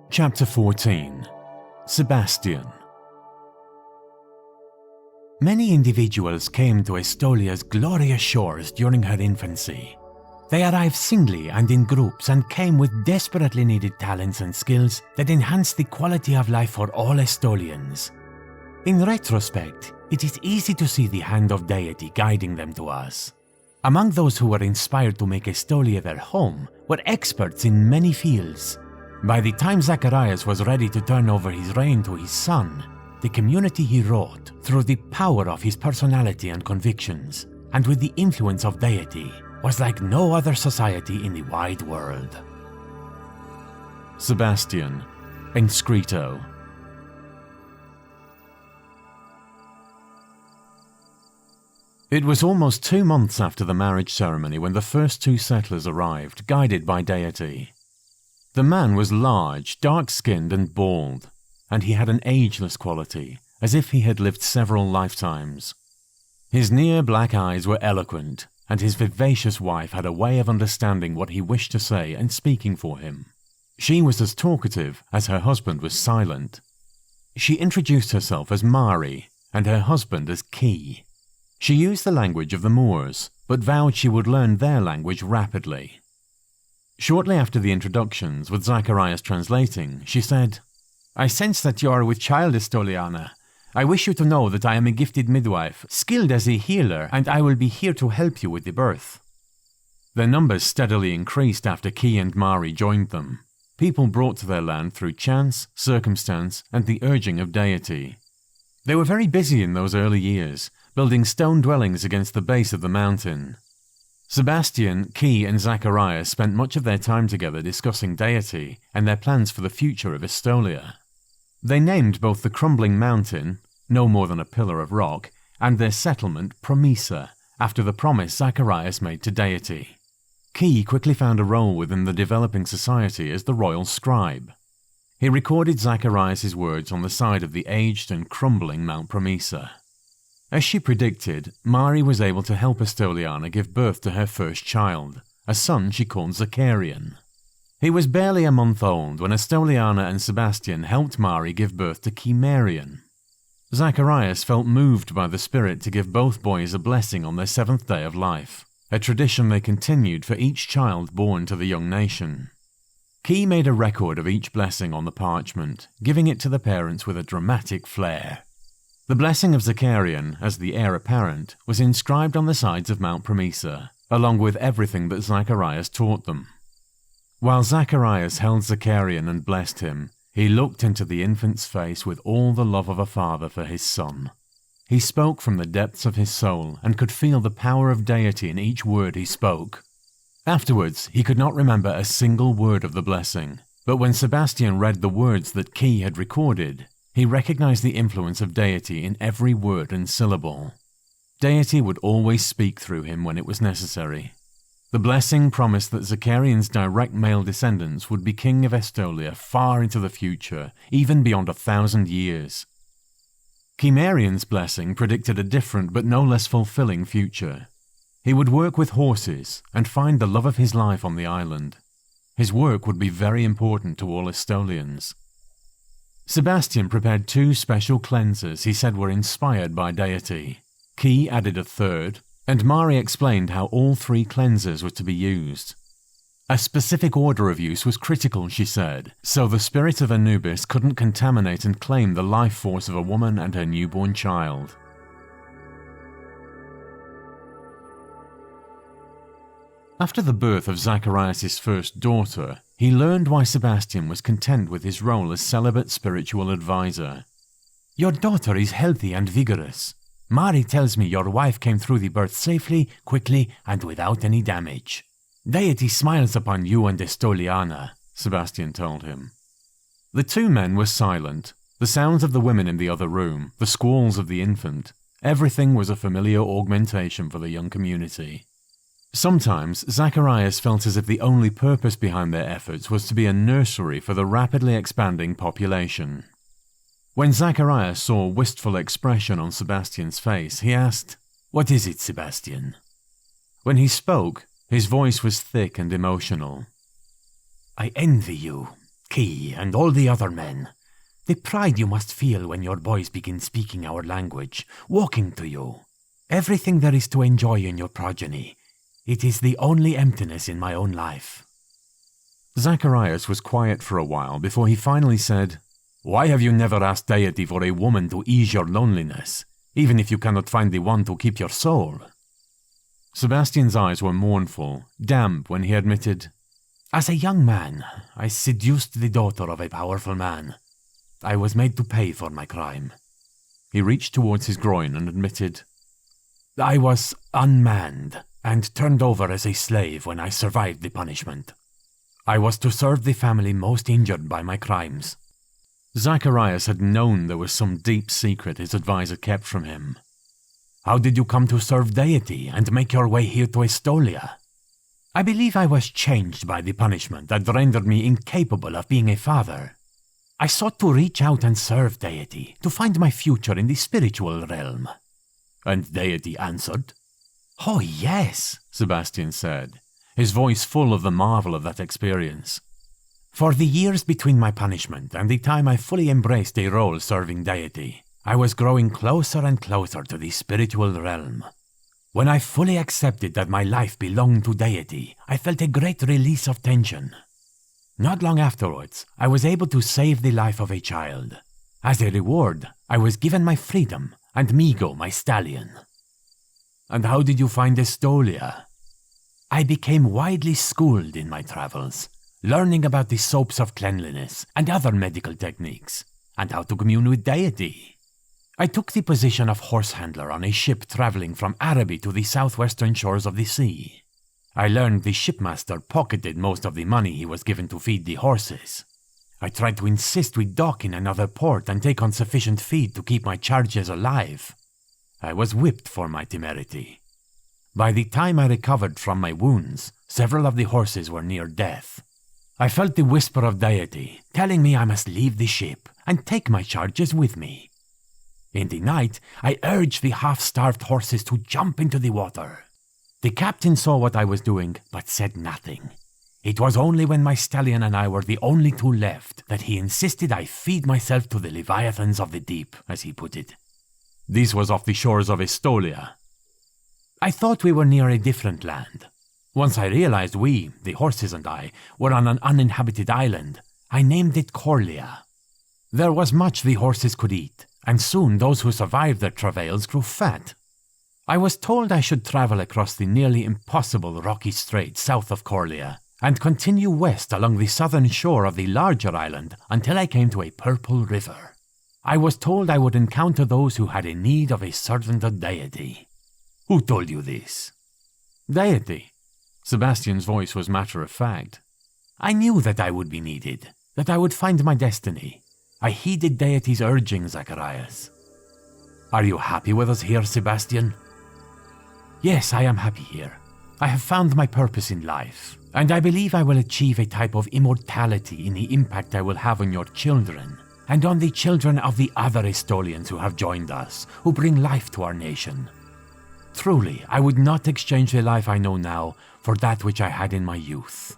Chapter 14. Sebastian. Many individuals came to Estolia's glorious shores during her infancy. They arrived singly and in groups and came with desperately needed talents and skills that enhanced the quality of life for all Estolians. In retrospect, it is easy to see the hand of deity guiding them to us. Among those who were inspired to make Estolia their home were experts in many fields. By the time Zacharias was ready to turn over his reign to his son, the community he wrought through the power of his personality and convictions, and with the influence of deity, was like no other society in the wide world. Sebastian, Inscrito. It was almost 2 months after the marriage ceremony when the first 2 settlers arrived, guided by deity. The man was large, dark-skinned and bald, and he had an ageless quality, as if he had lived several lifetimes. His near black eyes were eloquent, and his vivacious wife had a way of understanding what he wished to say and speaking for him. She was as talkative as her husband was silent. She introduced herself as Mari, and her husband as Key. She used the language of the Moors, but vowed she would learn their language rapidly. Shortly after the introductions, with Zacharias translating, she said, "I sense that you are with child, Estoliana. I wish you to know that I am a gifted midwife, skilled as a healer, and I will be here to help you with the birth." Their numbers steadily increased after Key and Mari joined them. People brought to their land through chance, circumstance, and the urging of deity. They were very busy in those early years, building stone dwellings against the base of the mountain. Sebastian, Key, and Zacharias spent much of their time together discussing deity and their plans for the future of Estolia. They named both the crumbling mountain, no more than a pillar of rock, and their settlement Promisa, after the promise Zacharias made to deity. Key quickly found a role within the developing society as the royal scribe. He recorded Zacharias' words on the side of the aged and crumbling Mount Promisa. As she predicted, Mari was able to help Estoliana give birth to her first child, a son she called Zacharian. He was barely a month old when Estoliana and Sebastian helped Mari give birth to Chimerian. Zacharias felt moved by the spirit to give both boys a blessing on their 7th day of life, a tradition they continued for each child born to the young nation. Key made a record of each blessing on the parchment, giving it to the parents with a dramatic flair. The blessing of Zacharian, as the heir apparent, was inscribed on the sides of Mount Promisa, along with everything that Zacharias taught them. While Zacharias held Zacharian and blessed him, he looked into the infant's face with all the love of a father for his son. He spoke from the depths of his soul and could feel the power of deity in each word he spoke. Afterwards, he could not remember a single word of the blessing, but when Sebastian read the words that Key had recorded, he recognized the influence of deity in every word and syllable. Deity would always speak through him when it was necessary. The blessing promised that Zacharian's direct male descendants would be king of Estolia far into the future, even beyond 1,000 years. Chimerian's blessing predicted a different but no less fulfilling future. He would work with horses and find the love of his life on the island. His work would be very important to all Estolians. Sebastian prepared 2 special cleansers he said were inspired by deity. Key added a 3rd, and Mari explained how all 3 cleansers were to be used. A specific order of use was critical, she said, so the spirit of Anubis couldn't contaminate and claim the life force of a woman and her newborn child. After the birth of Zacharias' first daughter, he learned why Sebastian was content with his role as celibate spiritual advisor. "Your daughter is healthy and vigorous. Mari tells me your wife came through the birth safely, quickly, and without any damage. Deity smiles upon you and Estoliana," Sebastian told him. The 2 men were silent. The sounds of the women in the other room, the squalls of the infant, everything was a familiar augmentation for the young community. Sometimes, Zacharias felt as if the only purpose behind their efforts was to be a nursery for the rapidly expanding population. When Zacharias saw a wistful expression on Sebastian's face, he asked, "What is it, Sebastian?" When he spoke, his voice was thick and emotional. "I envy you. Key, and all the other men. The pride you must feel when your boys begin speaking our language, walking to you. Everything there is to enjoy in your progeny. It is the only emptiness in my own life." Zacharias was quiet for a while before he finally said, "Why have you never asked deity for a woman to ease your loneliness, even if you cannot find the one to keep your soul?" Sebastian's eyes were mournful, damp when he admitted, "As a young man, I seduced the daughter of a powerful man. I was made to pay for my crime." He reached towards his groin and admitted, "I was unmanned and turned over as a slave when I survived the punishment. I was to serve the family most injured by my crimes." Zacharias had known there was some deep secret his advisor kept from him. "How did you come to serve deity and make your way here to Estolia?" "I believe I was changed by the punishment that rendered me incapable of being a father. I sought to reach out and serve deity, to find my future in the spiritual realm." "And deity answered?" "Oh yes," Sebastian said, his voice full of the marvel of that experience. "For the years between my punishment and the time I fully embraced a role serving deity, I was growing closer and closer to the spiritual realm. When I fully accepted that my life belonged to deity, I felt a great release of tension. Not long afterwards, I was able to save the life of a child. As a reward, I was given my freedom and Migo, my stallion." "And how did you find Estolia?" "I became widely schooled in my travels, learning about the soaps of cleanliness and other medical techniques, and how to commune with deity. I took the position of horse handler on a ship traveling from Araby to the southwestern shores of the sea. I learned the shipmaster pocketed most of the money he was given to feed the horses. I tried to insist we dock in another port and take on sufficient feed to keep my charges alive. I was whipped for my temerity. By the time I recovered from my wounds, several of the horses were near death. I felt the whisper of deity telling me I must leave the ship and take my charges with me. In the night, I urged the half-starved horses to jump into the water. The captain saw what I was doing, but said nothing. It was only when my stallion and I were the only two left that he insisted I feed myself to the leviathans of the deep, as he put it." "This was off the shores of Estolia." "I thought we were near a different land. Once I realized we, the horses and I, were on an uninhabited island, I named it Corlia. There was much the horses could eat, and soon those who survived their travails grew fat. I was told I should travel across the nearly impossible rocky strait south of Corlia and continue west along the southern shore of the larger island until I came to a purple river. I was told I would encounter those who had a need of a servant of deity." "Who told you this?" "Deity." Sebastian's voice was matter-of-fact. "I knew that I would be needed, that I would find my destiny. I heeded deity's urging, Zacharias." "Are you happy with us here, Sebastian?" "Yes, I am happy here. I have found my purpose in life, and I believe I will achieve a type of immortality in the impact I will have on your children, and on the children of the other Estolians who have joined us, who bring life to our nation. Truly, I would not exchange the life I know now for that which I had in my youth."